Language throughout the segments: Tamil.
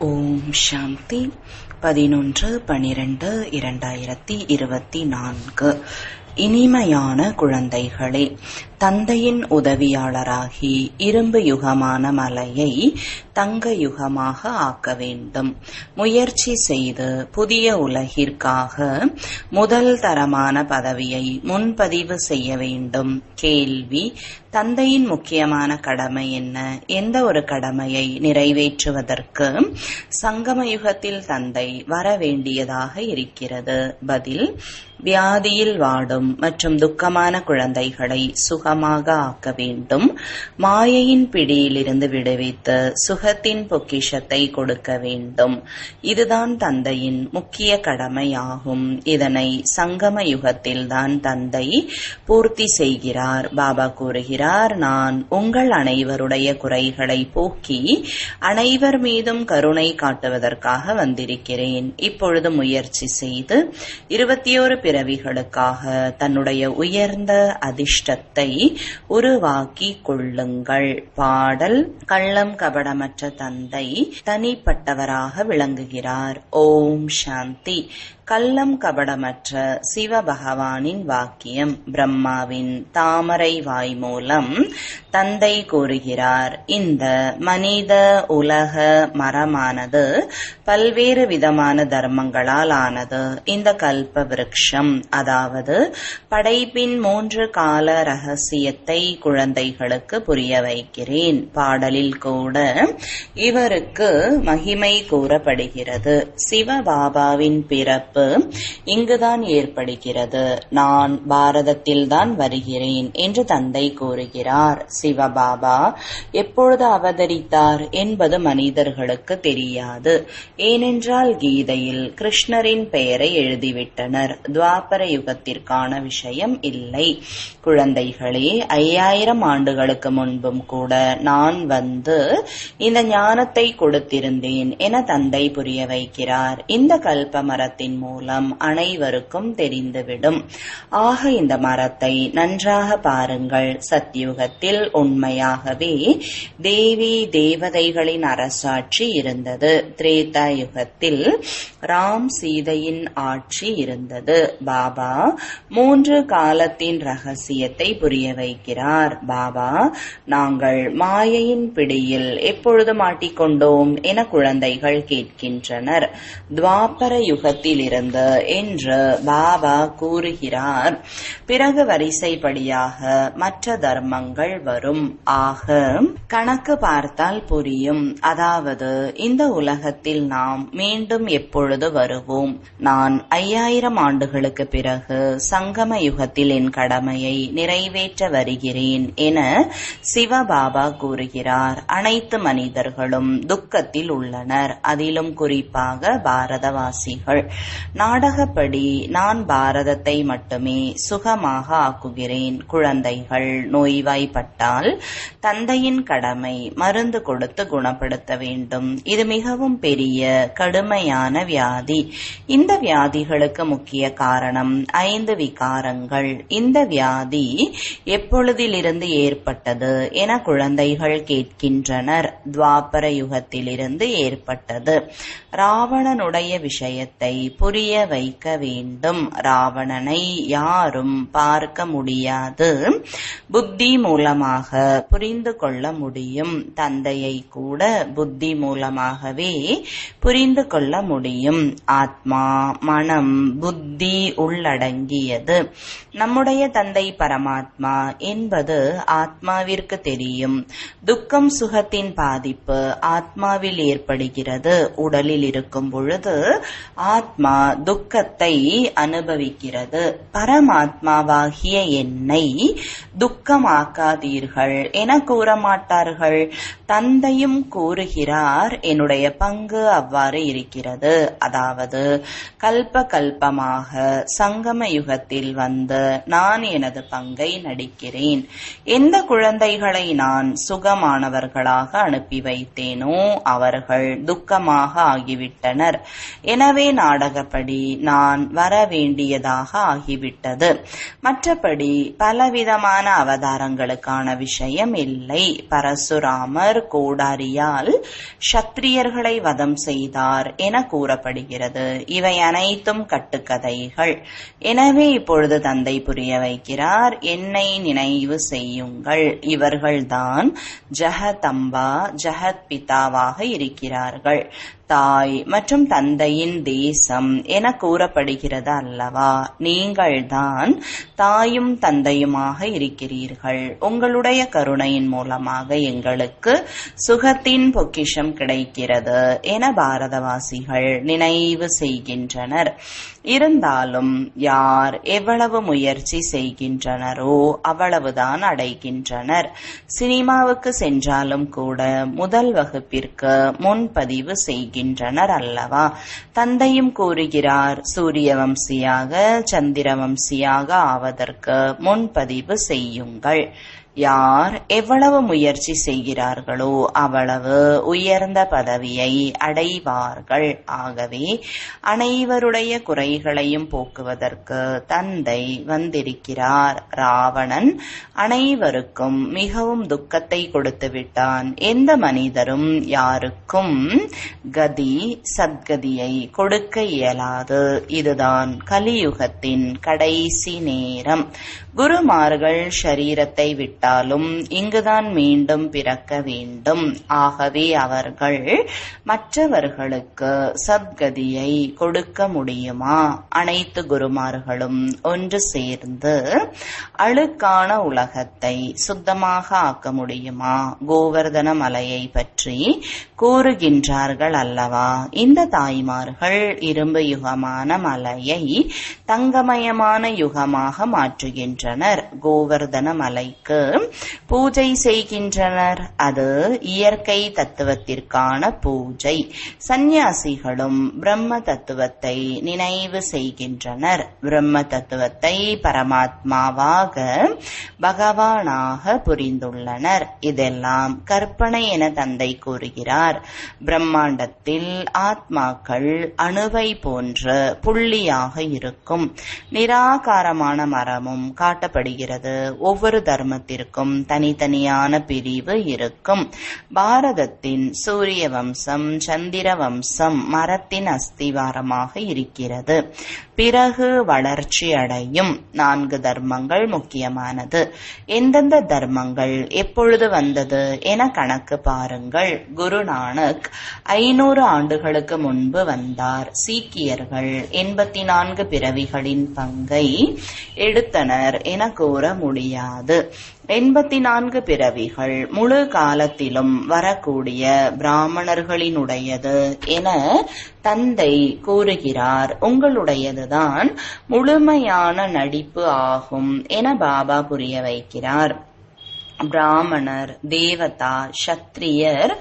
ஓம் சாந்தி 11/12/2024. இனிமையான குழந்தைகளே, தந்தையின் உதவியாளராகி இரும்பு யுகமான மலையை தங்க யுகமாக ஆக்க வேண்டும். முயற்சி செய்து புதிய உலகிற்காக முதல் தரமான பதவியை முன்பதிவு செய்ய வேண்டும். கேள்வி: தந்தையின் முக்கியமான கடமை என்ன? எந்த ஒரு கடமையை நிறைவேற்றுவதற்கு சங்கம யுகத்தில் தந்தை வர வேண்டியதாக இருக்கிறது? பதில்: வியாதியில் வாடும் மற்றும் துக்கமான குழந்தைகளை சுகமாக ஆக்க வேண்டும். மாயையின் பிடியிலிருந்து விடுவித்து சுகத்தின் பொக்கிஷத்தை கொடுக்க வேண்டும். இதுதான் தந்தையின் முக்கிய கடமையாகும். இதனை சங்கம யுகத்தில்தான் தந்தை பூர்த்தி செய்கிறார். பாபா கூறுகிறார், நான் உங்கள் அனைவருடைய குறைகளை போக்கி அனைவர் மீதும் கருணை காட்டுவதற்காக வந்திருக்கிறேன். இப்பொழுது முயற்சி செய்து 21 பிறவிகளுக்காக தன்னுடைய உயர்ந்த அதிர்ஷ்டத்தை உருவாக்கி கொள்ளுங்கள். பாடல்: கள்ளம் கபடமற்ற தந்தை தனிப்பட்டவராக விளங்குகிறார். ஓம் சாந்தி. கள்ளம் கபடமற்ற சிவ பகவானின் வாக்கியம் பிரம்மாவின் தாமரை வாய் மூலம் தந்தை கூறுகிறார். இந்த மனித உலக மரமானது பல்வேறு விதமான தர்மங்களால் ஆனது. இந்த கல்ப விருட்சம், அதாவது படைப்பின் 3 கால ரகசியத்தை குழந்தைகளுக்கு புரிய வைக்கிறேன். பாடலில் கூட இவருக்கு மகிமை கூறப்படுகிறது. சிவபாபாவின் பிறப்பு இங்குதான் ஏற்படுகிறது. நான் பாரதத்தில்தான் வருகிறேன் என்று தந்தை கூறுகிறார். சிவபாபா எப்பொழுது அவதரித்தார் என்பது மனிதர்களுக்கு தெரியாது. ஏனென்றால் கீதையில் கிருஷ்ணரின் பெயரை எழுதிவிட்டனர். துவாபர யுகத்திற்கான விஷயம் இல்லை. குழந்தைகளே, 5000 ஆண்டுகளுக்கு முன்பும் கூட நான் வந்து இந்த ஞானத்தை கொடுத்திருந்தேன் என தந்தை புரிய வைக்கிறார். இந்த கல்ப மரத்தின் மூலம் அனைவருக்கும் தெரிந்துவிடும். ஆக இந்த மரத்தை நன்றாக பாருங்கள். சத்யுகத்தில் உண்மையாகவே தேவி தேவதைகளின் அரசாட்சி இருந்தது. திரேதா யுகத்தில் ராம் சீதையின் ஆட்சி இருந்தது. பாபா 3 காலத்தின் ரகசியத்தை புரிய வைக்கிறார். பாபா, நாங்கள் மாயையின் பிடியில் எப்பொழுது மாட்டிக்கொண்டோம் என குழந்தைகள் கேட்கின்றனர். துவாபர யுகத்தில் இருந்து என்று பாபா கூறுகிறார். பிறகு வரிசைப்படியாக மற்ற தர்மங்கள் வரும். ஆக கணக்கு பார்த்தால் புரியும். அதாவது இந்த உலகத்தில் நாம் மீண்டும் எப்பொழுது வருவோம்? நான் 5000 ஆண்டுகளுக்கு பிறகு சங்கம யுகத்தில் என் கடமையை நிறைவேற்ற வருகிறேன் என சிவபாபா கூறுகிறார். அனைத்து மனிதர்களும் துக்கத்தில் உள்ளனர், அதிலும் குறிப்பாக பாரதவாசிகள். நாடகப்படி நான் பாரதத்தை மட்டுமே சுகமாக ஆக்குகிறேன். குழந்தைகள் நோய்வாய்ப்பட்டால் தந்தையின் கடமை மருந்து கொடுத்து குணப்படுத்த வேண்டும். இது மிகவும் பெரிய கடுமையான வியாதி. இந்த வியாதிகளுக்கு முக்கிய காரணம் 5 விகாரங்கள். இந்த வியாதி எப்பொழுதிலிருந்து ஏற்பட்டது என குழந்தைகள் கேட்கின்றனர். துவாபர யுகத்திலிருந்து ஏற்பட்டது. ராவணனுடைய விஷயத்தை புரிய வைக்க வேண்டும். ராவணனை யாரும் பார்க்க முடியாது. புத்தி மூலமாக புரிந்து கொள்ள முடியும். தந்தையை கூட புத்தி மூலமாகவே புரிந்து கொள்ள முடியும். ஆத்மா, மனம், புத்தி உள்ளடங்கியது. நம்முடைய தந்தை பரமாத்மா என்பது ஆத்மாவிற்கு தெரியும். துக்கம் சுகத்தின் பாதிப்பு ஆத்மாவில் ஏற்படுகிறது. உடலில் இருக்கும் பொழுது ஆத்மா துக்கத்தை அனுபவிக்கிறது. பரமாத்மாவாகிய என்னை துக்கமாக்காதீர்கள் என கூற மாட்டார்கள். தந்தையும் கூறுகிறார், என்னுடைய பங்கு அவ்வாறு இருக்கிறது. அதாவது கல்ப கல்பமாக சங்கம யுகத்தில் வந்து நான் எனது பங்கை நடிக்கிறேன். எந்த குழந்தைகளை நான் சுகமானவர்களாக அனுப்பி அனுப்பி வைத்தேனோ அவர்கள் துக்கமாக ஆகிவிட்டனர். எனவே நாடகப்படி நான் வர வேண்டியதாக ஆகிவிட்டது. மற்றபடி பலவிதமான அவதாரங்களுக்கான விஷயம் இல்லை. பரசுராமர் கோடாரியால் சத்திரியர்களை வதம் செய்தார் என கூறப்படுகிறது. இவை அனைத்தும் கட்டுக்கதைகள். எனவே இப்பொழுது தந்தை புரிய வைக்கிறார், என்னை நினைவு செய்யுங்கள். இவர்கள்தான் ஜெகதம்பா ஜெகத் பிதாவாக இருக்கிறார்கள். தாய் மற்றும் தந்தையின் தேசம் என கூறப்படுகிறது அல்லவா? நீங்கள்தான் தாயும் தந்தையுமாக இருக்கிறீர்கள். உங்களுடைய கருணையின் மூலமாக எங்களுக்கு சுகத்தின் பொக்கிஷம் கிடைக்கிறது என பாரதவாசிகள் நினைவு செய்கின்றனர். இருந்தாலும் யார் எவ்வளவு முயற்சி செய்கின்றனரோ அவ்வளவுதான் அடைகின்றனர். சினிமாவுக்கு சென்றாலும் கூட முதல் வகுப்பிற்கு முன்பதிவு செய்கின்றனர் அல்லவா? தந்தையும் கூறுகிறார், சூரிய வம்சியாக சந்திர வம்சியாக ஆவதற்கு முன்பதிவு செய்யுங்கள். யார் எவ்வளவு முயற்சி செய்கிறார்களோ அவ்வளவு உயர்ந்த பதவியை அடைவார்கள். ஆகவே அனைவருடைய குறைகளையும் போக்குவதற்கு தந்தை வந்திருக்கிறார். ராவணன் அனைவருக்கும் மிகவும் துக்கத்தை கொடுத்து விட்டான். எந்த மனிதரும் யாருக்கும் கதி சத்கதியை கொடுக்க இயலாது. இதுதான் கலியுகத்தின் கடைசி நேரம். குருமார்கள் ஷரீரத்தை விட்டாலும் இங்குதான் மீண்டும் பிறக்க வேண்டும். ஆகவே அவர்கள் மற்றவர்களுக்கு சத்கதியை கொடுக்க முடியுமா? அனைத்து குருமார்களும் ஒன்று சேர்ந்து அழுக்கான உலகத்தை சுத்தமாக ஆக்க முடியுமா? கோவர்தன மலையை பற்றி கூறுகின்றார்கள் அல்லவா? இந்த தாய்மார்கள் இரும்பு யுகமான மலையை தங்கமயமான யுகமாக மாற்றுகின்றனர். கோவர்தன மலைக்கு பூஜை செய்கின்றனர். அது இயற்கை தத்துவத்திற்கான பூஜை. சந்நியாசிகளும் பிரம்ம தத்துவத்தை நினைவு செய்கின்றனர். பிரம்ம தத்துவத்தை பரமாத்மாவாக பகவானாக புரிந்துள்ளனர். இதெல்லாம் கற்பனை என தந்தை கூறுகிறார். பிரம்மாண்டத்தில் ஆத்மாக்கள் அணுவை போன்ற புள்ளியாக இருக்கும். நிராகாரமான மரமும் காட்டப்படுகிறது. ஒவ்வொரு தர்மத்திற்கும் தனித்தனியான பிரிவு இருக்கும். பாரதத்தின் சூரிய வம்சம் சந்திர வம்சம் மரத்தின் அஸ்திவாரமாக இருக்கிறது. பிறகு வளர்ச்சி அடையும் 4 தர்மங்கள் முக்கியமானது. எந்தெந்த தர்மங்கள் எப்பொழுது வந்தது என கணக்கு பாருங்கள். குருநானக் 500 ஆண்டுகளுக்கு முன்பு வந்தார். சீக்கியர்கள் 84 பிறவிகளின் பங்கை எடுத்தனர் என கூற முடியாது. 84 பிறவிகள் முழு காலத்திலும் வரக்கூடிய பிராமணர்களினுடையது என தந்தை கூறுகிறார். உங்களுடையதுதான் முழுமையான நடிப்பு ஆகும் என பாபா புரிய வைக்கிறார். பிராமணர், தேவதா, சத்திரியர்,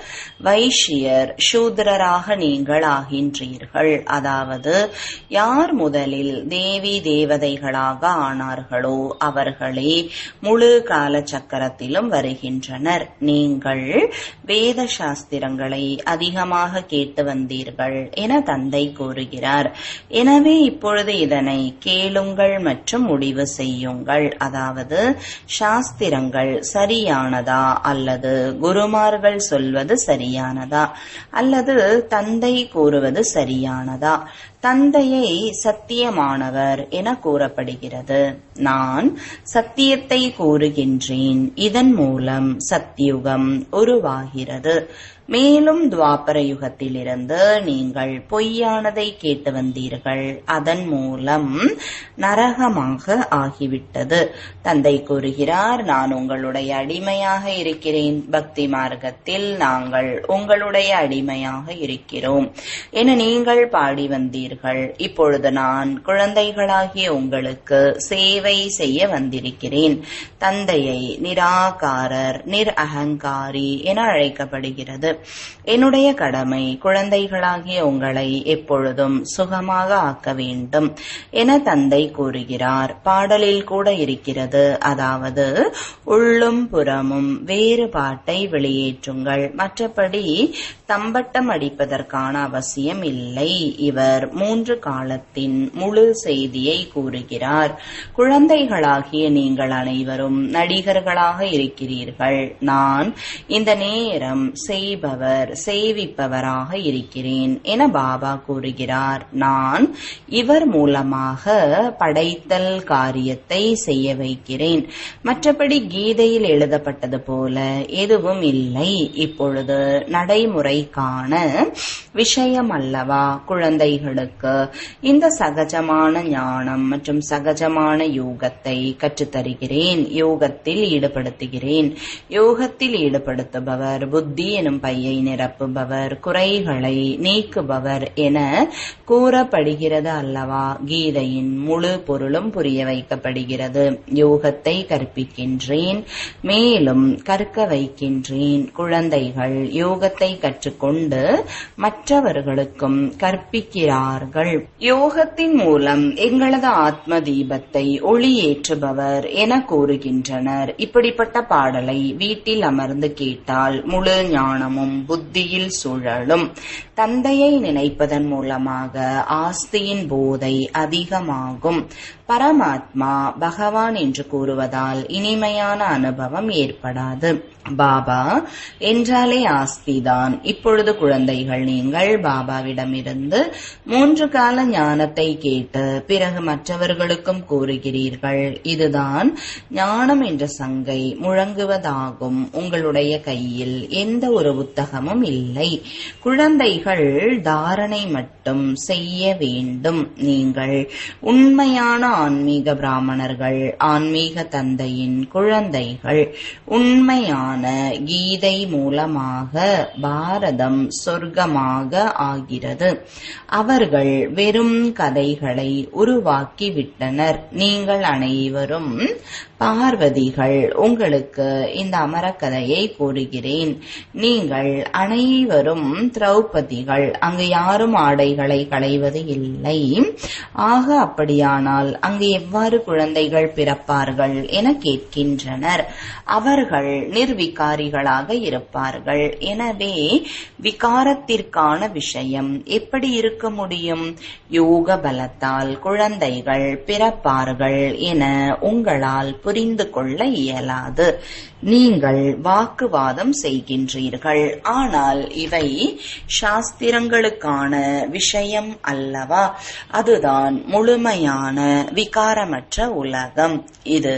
வைஷ்யர், சூத்ரராக நீங்கள் ஆகின்றீர்கள். அதாவது யார் முதலில் தேவி தேவதைகளாக ஆனார்களோ அவர்களே முழு கால சக்கரத்திலும் வருகின்றனர். நீங்கள் வேத சாஸ்திரங்களை அதிகமாக கேட்டு வந்தீர்கள் என தந்தை கூறுகிறார். எனவே இப்பொழுது இதனை கேளுங்கள் மற்றும் முடிவு செய்யுங்கள். அதாவது சாஸ்திரங்கள் சரியானதா அல்லது குருமார்கள் சொல்வது சரியானதா அல்லது தந்தை கூறுவது சரியானதா? தந்தையை சத்தியமானவர் என கூறப்படுகிறது. நான் சத்தியத்தை கூறுகின்றேன். இதன் மூலம் சத்தியுகம் உருவாகிறது. மேலும் துவாபர யுகத்திலிருந்து நீங்கள் பொய்யானதை கேட்டு வந்தீர்கள். அதன் மூலம் நரகமாக ஆகிவிட்டது. தந்தை கூறுகிறார், நான் உங்களுடைய அடிமையாக இருக்கிறேன். பக்தி மார்க்கத்தில் நாங்கள் உங்களுடைய அடிமையாக இருக்கிறோம் என நீங்கள் பாடி வந்தீர்கள். இப்பொழுது நான் குழந்தைகளாகிய உங்களுக்கு சேவை செய்ய வந்திருக்கிறேன். தந்தையை நிராகாரர், நிர் அகங்காரி என அழைக்கப்படுகிறது. என்னுடைய கடமை குழந்தைகளாகிய உங்களை எப்பொழுதும் சுகமாக ஆக்க வேண்டும் என தந்தை கூறுகிறார். பாடலில் கூட இருக்கிறது, அதாவது உள்ளும் புறமும் வேறுபாட்டை வெளியேற்றுங்கள், மற்றபடி தம்பட்டம் அடிப்பதற்கான அவசியம் இல்லை. இவர் 3 காலத்தின் முழு செய்தியை கூறுகிறார். குழந்தைகளாகிய நீங்கள் அனைவரும் நடிகர்களாக இருக்கிறீர்கள். நான் இந்த நேரம் செய்பவர் செய்விப்பவராக இருக்கிறேன் என பாபா கூறுகிறார். நான் இவர் மூலமாக படைத்தல் காரியத்தை செய்ய வைக்கிறேன். மற்றபடி கீதையில் எழுதப்பட்டது போல எதுவும் இல்லை. இப்பொழுது நடைமுறைக்கான விஷயம் அல்லவா குழந்தைகளுக்கு இந்த சகஜமான ஞானம் மற்றும் சகஜமான யோகத்தை கற்றுத்தருகிறேன். யோகத்தில் ஈடுபடுத்துகிறேன். யோகத்தில் ஈடுபடுத்துபவர் புத்தி எனும் பையை நிரப்புபவர், குறைகளை நீக்குபவர் என கூறப்படுகிறது அல்லவா. கீதையின் முழு பொருளும் புரிய வைக்கப்படுகிறது. யோகத்தை கற்பிக்கின்றேன், மேலும் கற்க வைக்கின்றேன். குழந்தைகள் யோகத்தை கற்றுக்கொண்டு மற்றவர்களுக்கும் கற்பிக்கிறார்கள். யோகத்தின் மூலம் எங்களது ஆத்ம தீபத்தை ஒளியேற்றுபவர் என கூறுகின்றனர். இப்படிப்பட்ட பாடலை வீட்டில் அமர்ந்து கேட்டால் முழு ஞானமும் புத்தியில் சுழலும். தந்தையை நினைப்பதன் மூலமாக ஆஸ்தியின் போதை அதிகமாகும். பரமாத்மா பகவான் என்று கூறுவதால் இனிமையான அனுபவம் ஏற்படாது. பாபா என்றாலே ஆஸ்திதான். இப்பொழுது குழந்தைகள் நீங்கள் பாபாவிடமிருந்து 3 கால ஞானத்தை கேட்டு பிறகு மற்றவர்களுக்கும் கூறுகிறீர்கள். இதுதான் ஞானம் என்ற சங்கை முழங்குவதாகும். உங்களுடைய கையில் எந்த ஒரு புத்தகமும் இல்லை. குழந்தைகள் தாரணை மட்டும் செய்ய வேண்டும். நீங்கள் உண்மையான ஆன்மீக பிராமணர்கள், ஆன்மீக தந்தையின் குழந்தைகள். உண்மையான கீதை மூலமாக பாரதம் சொர்க்கமாக ஆகிறது. அவர்கள் வெறும் கதைகளை உருவாக்கிவிட்டனர். நீங்கள் அனைவரும் பார்வதிகள். உங்களுக்கு இந்த அமரக்கதையை கூறுகிறேன். நீங்கள் அனைவரும் திரௌபதிகள். அங்கு யாரும் ஆடைகளை களைவது இல்லை. ஆக அப்படியானால் அங்கு எவ்வாறு குழந்தைகள் பிறப்பார்கள் என கேட்கின்றனர். அவர்கள் நிர்விகாரிகளாக இருப்பார்கள். எனவே விகாரத்திற்கான விஷயம் எப்படி இருக்க முடியும்? யோக பலத்தால் குழந்தைகள் பிறப்பார்கள் என உங்களால் புரிந்து கொள்ள இயலாது. நீங்கள் வாக்குவாதம் செய்கின்றீர்கள். ஆனால் இவை சாஸ்திரங்களுக்கான விஷயம் அல்லவா? அதுதான் முழுமையான விகாரமற்ற உலகம். இது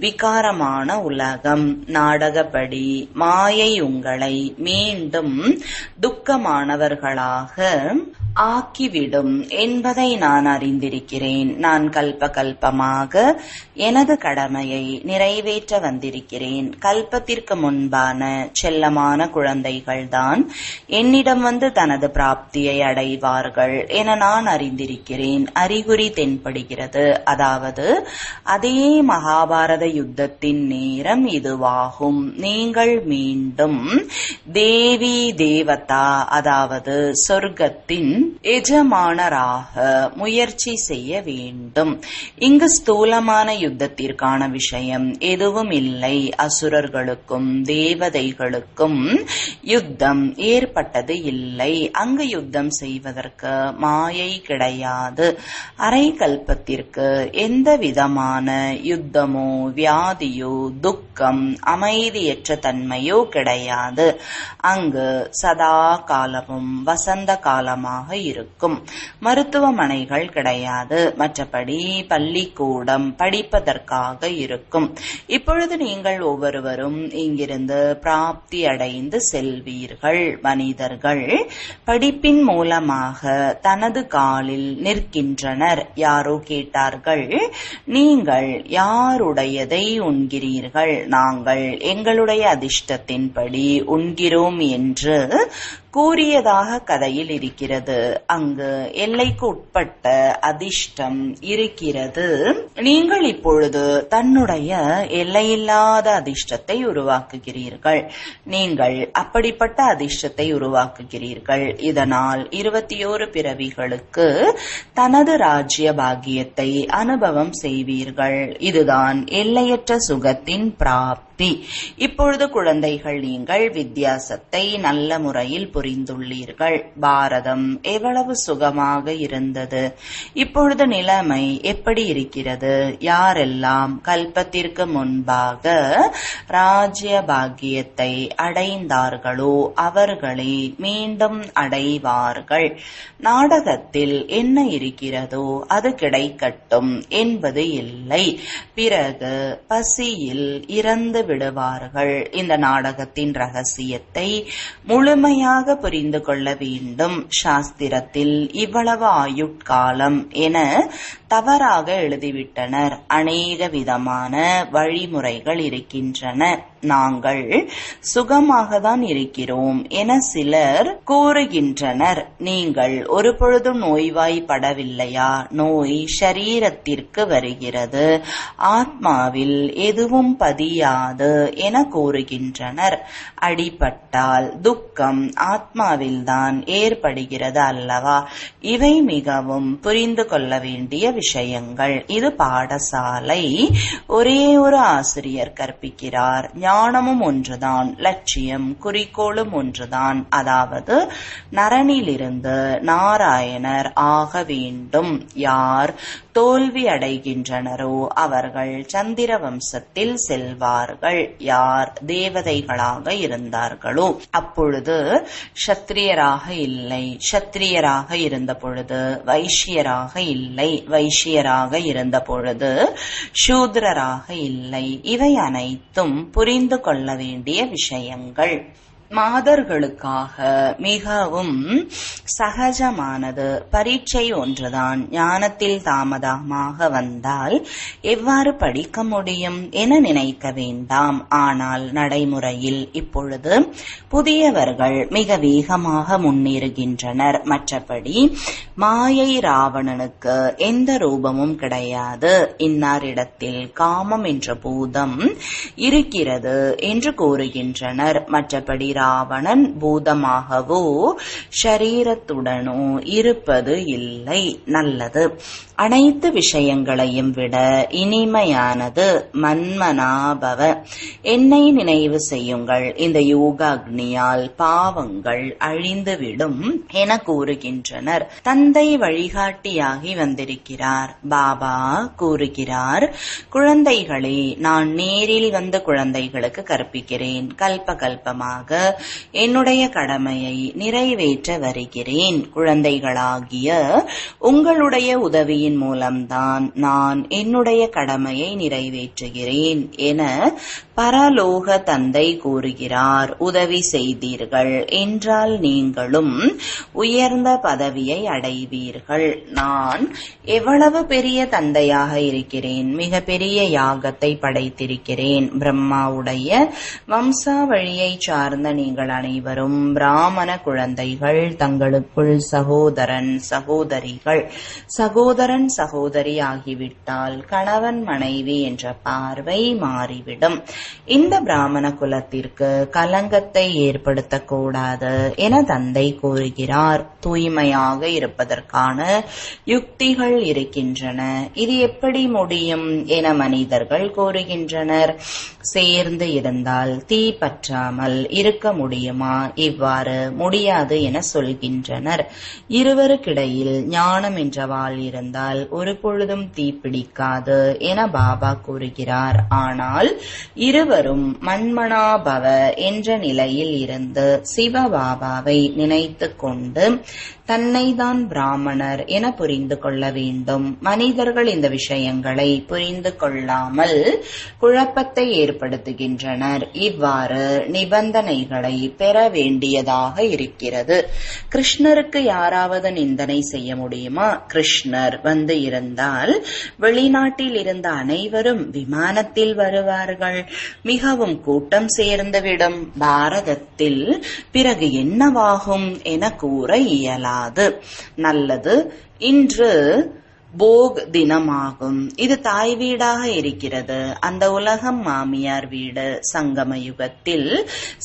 விகாரமான உலகம். நாடகப்படி மாயை உங்களை மீண்டும் துக்கமானவர்களாக ஆக்கிவிடும் என்பதை நான் அறிந்திருக்கிறேன். நான் கல்பகல்பமாக எனது கடமையை நிறைவேற்ற வந்திருக்கிறேன். கல்பத்திற்கு முன்பான செல்லமான குழந்தைகள்தான் என்னிடம் வந்து தனது பிராப்தியை அடைவார்கள் என நான் அறிந்திருக்கிறேன். அறிகுறி தென்படுகிறது. அதாவது அதே மகாபாரத யுத்தத்தின் நேரம் இதுவாகும். நீங்கள் மீண்டும் தேவி தேவதா, அதாவது சொர்க்கத்தின் எஜமானராக முயற்சி செய்ய வேண்டும். இங்கு ஸ்தூலமான யுத்தத்திற்கான விஷயம் எதுவும் இல்லை. அசுரர்களுக்கும் தேவதைகளுக்கும் யுத்தம் ஏற்பட்டது இல்லை. அங்கு யுத்தம் செய்வதற்கு மாயை கிடையாது. அரை கல்பத்திற்கு எந்த விதமான யுத்தமோ வியாதியோ துக்கம் அமைதியற்ற தன்மையோ கிடையாது. அங்கு சதா காலமும் வசந்த காலமாக இருக்கும். மருத்துவமனைகள் கிடையாது. மற்றபடி பள்ளிக்கூடம் படிப்பதற்காக இருக்கும். இப்பொழுது நீங்கள் ஒவ்வொருவரும் இங்கிருந்து பிராப்தி அடைந்து செல்வீர்கள். மனிதர்கள் படிப்பின் மூலமாக தனது காலில் நிற்கின்றனர். யாரோ கேட்டார்கள், நீங்கள் யாருடையதை உண்கிறீர்கள்? நாங்கள் எங்களுடைய அதிர்ஷ்டத்தின்படி உண்கிறோம் என்று கூறியதாக கதையில் இருக்கிறது. அங்கு எல்லைக்கு உட்பட்ட அதிர்ஷ்டம் இருக்கிறது. நீங்கள் இப்பொழுது தன்னுடைய எல்லையில்லாத அதிர்ஷ்டத்தை உருவாக்குகிறீர்கள். நீங்கள் அப்படிப்பட்ட அதிர்ஷ்டத்தை உருவாக்குகிறீர்கள். இதனால் 21 பிறவிகளுக்கு தனது ராஜ்ய பாக்கியத்தை அனுபவம் செய்வீர்கள். இதுதான் எல்லையற்ற சுகத்தின் பிராப்தி. இப்பொழுது குழந்தைகள், நீங்கள் வித்தியாசத்தை நல்ல முறையில் புரிந்துள்ளீர்கள். பாரதம் எவ்வளவு சுகமாக இருந்தது, இப்பொழுது நிலைமை எப்படி இருக்கிறது? யாரெல்லாம் கல்பத்திற்கு முன்பாக ராஜ்ய பாக்கியத்தை அடைந்தார்களோ அவர்களே மீண்டும் அடைவார்கள். நாடகத்தில் என்ன இருக்கிறதோ அது கிடைக்கட்டும் என்பது இல்லை. பிறகு பசியில் இறந்து விடுவார்கள். இந்த நாடகத்தின் ரகசியத்தை முழுமையாக புரிந்து கொள்ள வேண்டும். சாஸ்திரத்தில் இவ்வளவு ஆயுட்காலம் என தவறாக எழுதிவிட்டனர். அநேக விதமான வழிமுறைகள் இருக்கின்றன. நாங்கள் சுகமாக தான் இருக்கிறோம் என சிலர் கூறுகின்றனர். நீங்கள் ஒரு பொழுதும் நோய்வாய்ப்படவில்லையா? நோய் ஷரீரத்திற்கு வருகிறது, ஆத்மாவில் எதுவும் பதியாது என கூறுகின்றனர். அடிபட்டால் துக்கம் ஆத்மாவில்தான் ஏற்படுகிறது அல்லவா? இவை மிகவும் புரிந்து கொள்ள வேண்டிய விஷயங்கள். இது பாடசாலை. ஒரே ஒரு ஆசிரியர் கற்பிக்கிறார். ஞானமும் ஒன்றுதான், லட்சியம் குறிக்கோளும் ஒன்றுதான். அதாவது நரனிலிருந்து நாராயணர் ஆக வேண்டும். யார் தோல்வி அடைகின்றனரோ அவர்கள் சந்திர வம்சத்தில் செல்வார்கள். யார் தேவதைகளாக இருந்தார்களோ அப்பொழுது சத்திரியராக இல்லை, சத்திரியராக இருந்த பொழுது வைஷ்யராக இல்லை, வைஷ்யராக இருந்த பொழுது சூத்ரராக இல்லை. இவை அனைத்தும் புரிந்து கொள்ள வேண்டிய விஷயங்கள். மாதர்களுக்காக மிகவும் சகஜமானது. பரீட்சை ஒன்றுதான். ஞானத்தில் தாமதமாக வந்தால் எவ்வாறு படிக்க முடியும் என நினைக்க வேண்டாம். ஆனால் நடைமுறையில் இப்பொழுது புதியவர்கள் மிக வேகமாக முன்னேறுகின்றனர். மற்றபடி மாயை ராவணனுக்கு எந்த ரூபமும் கிடையாது. இன்னாரிடத்தில் காமம் என்ற பூதம் இருக்கிறது என்று கூறுகின்றனர். மற்றபடி ராவணன் பூதமாகவோ ஷரீரத்துடனோ இருப்பது இல்லை. நல்லது. அனைத்து விஷயங்களையும் விட இனிமையானது மன்மனாபவ. என்னை நினைவு செய்யுங்கள். இந்த யோக அக்னியால் பாவங்கள் அழிந்துவிடும் என கூறுகின்றனர். தந்தை வழிகாட்டியாகி வந்திருக்கிறார். பாபா கூறுகிறார், குழந்தைகளே, நான் நேரில் வந்து குழந்தைகளுக்கு கற்பிக்கிறேன். கல்ப கல்பமாக என்னுடைய கடமையை நிறைவேற்ற வருகிறேன். குழந்தைகளாகிய உங்களுடைய உதவியின் மூலம்தான் நான் என்னுடைய கடமையை நிறைவேற்றுகிறேன் என பரலோக தந்தை கூறுகிறார். உதவி செய்தீர்கள் என்றால் நீங்களும் உயர்ந்த பதவியை அடைவீர்கள். நான் எவ்வளவு பெரிய தந்தையாக இருக்கிறேன். மிக பெரிய யாகத்தை படைத்திருக்கிறேன். பிரம்மாவுடைய வம்சாவழியை சார்ந்த நீங்கள் அனைவரும் பிராமண குழந்தைகள். தங்களுக்குள் சகோதரன் சகோதரிகள், சகோதரன் சகோதரி ஆகிவிட்டால் கணவன் மனைவி என்ற பார்வை மாறிவிடும். இந்த பிராமண குலத்திற்கு கலங்கத்தை ஏற்படுத்தக்கூடாது என தந்தை கூறுகிறார். தூய்மையாக இருப்பதற்கான யுக்திகள் இருக்கின்றன. இது எப்படி முடியும் என மனிதர்கள் கூறுகின்றனர். சேர்ந்து இருந்தால் தீ பற்றாமல் இருக்க முடியுமா? இவ்வாறு முடியாது என சொல்கின்றனர். இருவருக்கிடையில் ஞானம் என்ற வாள் இருந்தால் ஒரு பொழுதும் தீப்பிடிக்காது என பாபா கூறுகிறார். ஆனால் இருவரும் மன்மனாபவ என்ற நிலையில் இருந்து சிவபாபாவை நினைத்து கொண்டு தன்னைதான் பிராமணர் என புரிந்து கொள்ள வேண்டும். மனிதர்கள் இந்த விஷயங்களை புரிந்து கொள்ளாமல் குழப்பத்தை ஏற்படுத்த ஏற்படுத்துகின்றனர். இவ்வாறு நிபந்தனைகளை பெற வேண்டியதாக இருக்கிறது. கிருஷ்ணருக்கு யாராவது நிந்தனை செய்ய முடியுமா? கிருஷ்ணர் வந்து இருந்தால் வெளிநாட்டில் இருந்த அனைவரும் விமானத்தில் வருவார்கள். மிகவும் கூட்டம் சேர்ந்துவிடும். பாரதத்தில் பிறகு என்னவாகும் என கூற இயலாது. நல்லது, இன்று போக் தினமாகும். இது தாய் வீடாக இருக்கிறது. அந்த உலகம் மாமியார் வீடு. சங்கம யுகத்தில்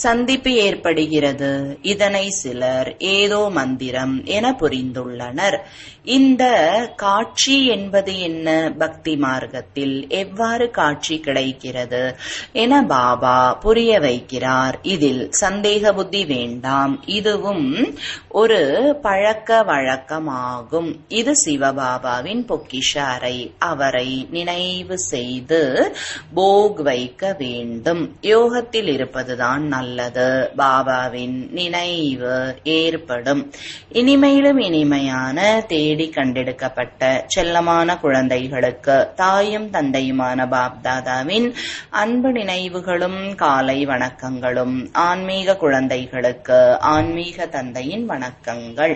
சந்திப்பு ஏற்படுகிறது. இதனை சிலர் ஏதோ மந்திரம் என புரிந்துள்ளனர். இந்த காட்சி என்பது என்ன? பக்தி மார்க்கத்தில் எவ்வாறு காட்சி கிடைக்கிறது என பாபா புரிய வைக்கிறார். இதில் சந்தேக புத்தி வேண்டாம். இதுவும் ஒரு பழக்க வழக்கமாகும். இது சிவபாபாவின் பொக்கிஷ அறை. அவரை நினைவு செய்து போக் வைக்க வேண்டும். யோகத்தில் இருப்பதுதான் நல்லது. பாபாவின் நினைவு ஏற்படும். இனிமையிலும் இனிமையான தேடி கண்டெடுக்கப்பட்ட செல்லமான குழந்தைகளுக்கு தாயும் தந்தையுமான பாப்தாதாவின் அன்பு நினைவுகளும் காலை வணக்கங்களும். ஆன்மீக குழந்தைகளுக்கு ஆன்மீக தந்தையின் வணக்கங்கள்.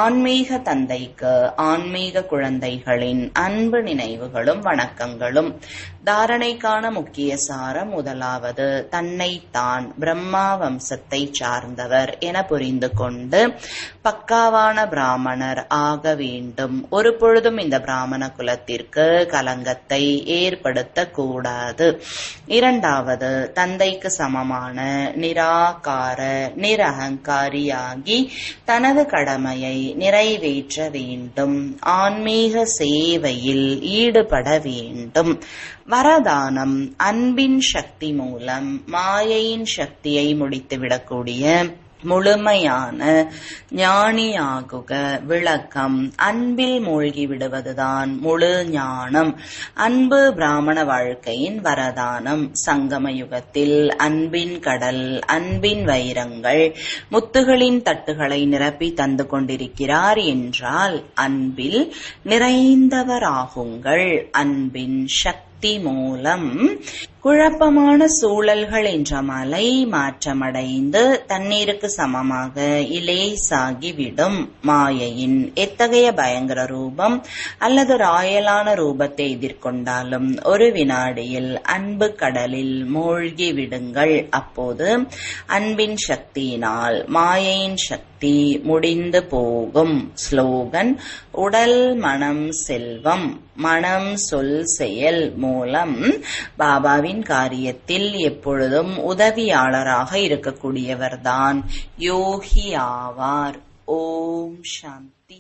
ஆன்மீக தந்தைக்கு ஆன்மீக குழந்தைகளின் அன்பு நினைவுகளும் வணக்கங்களும். தாரணைக்கான முக்கிய சாரம்: முதலாவது, தன்னைத்தான் பிரம்மா வம்சத்தை சார்ந்தவர் என புரிந்து கொண்டு பக்காவான பிராமணர் ஆக வேண்டும். ஒரு பொழுதும் இந்த பிராமண குலத்திற்கு கலங்கத்தை ஏற்படுத்தக் கூடாது. இரண்டாவது, தந்தைக்கு சமமான நிராகார நிரகங்காரியாகி தனது கடமையை நிறைவேற்ற வேண்டும். ஆன்மீக சேவையில் ஈடுபட வேண்டும். வரதானம்: அன்பின் சக்தி மூலம் மாயையின் சக்தியை முடித்துவிடக்கூடிய முழுமையான ஞானியாகுக. விளக்கம்: அன்பில் மூழ்கி விடுவதுதான் முழு ஞானம். அன்பு பிராமண வாழ்க்கையின் வரதானம். சங்கம யுகத்தில் அன்பின் கடல், அன்பின் வைரங்கள், முத்துகளின் தட்டுகளை நிரப்பி தந்து கொண்டிருக்கிறார் என்றால் அன்பில் நிறைந்தவராகுங்கள். அன்பின் சக்தி மூலம் குழப்பமான சூழல்கள் என்ற மலை மாற்றமடைந்து தண்ணீருக்கு சமமாக இலேசாகிவிடும். மாயையின் எத்தகைய பயங்கர ரூபம் அல்லது ராயலான ரூபத்தை எதிர்கொண்டாலும் ஒரு வினாடியில் அன்பு கடலில் மூழ்கி விடுங்கள். அப்போது அன்பின் சக்தியினால் மாயையின் சக்தி முடிந்து போகும். ஸ்லோகன்: உடல் மனம் செல்வம், மனம் சொல் செயல் மூலம் பாபாவின் காரியத்தில் எப்பொழுதும் உதவியாளராக இருக்கக்கூடியவர்தான் யோகி ஆவார். ஓம் சாந்தி.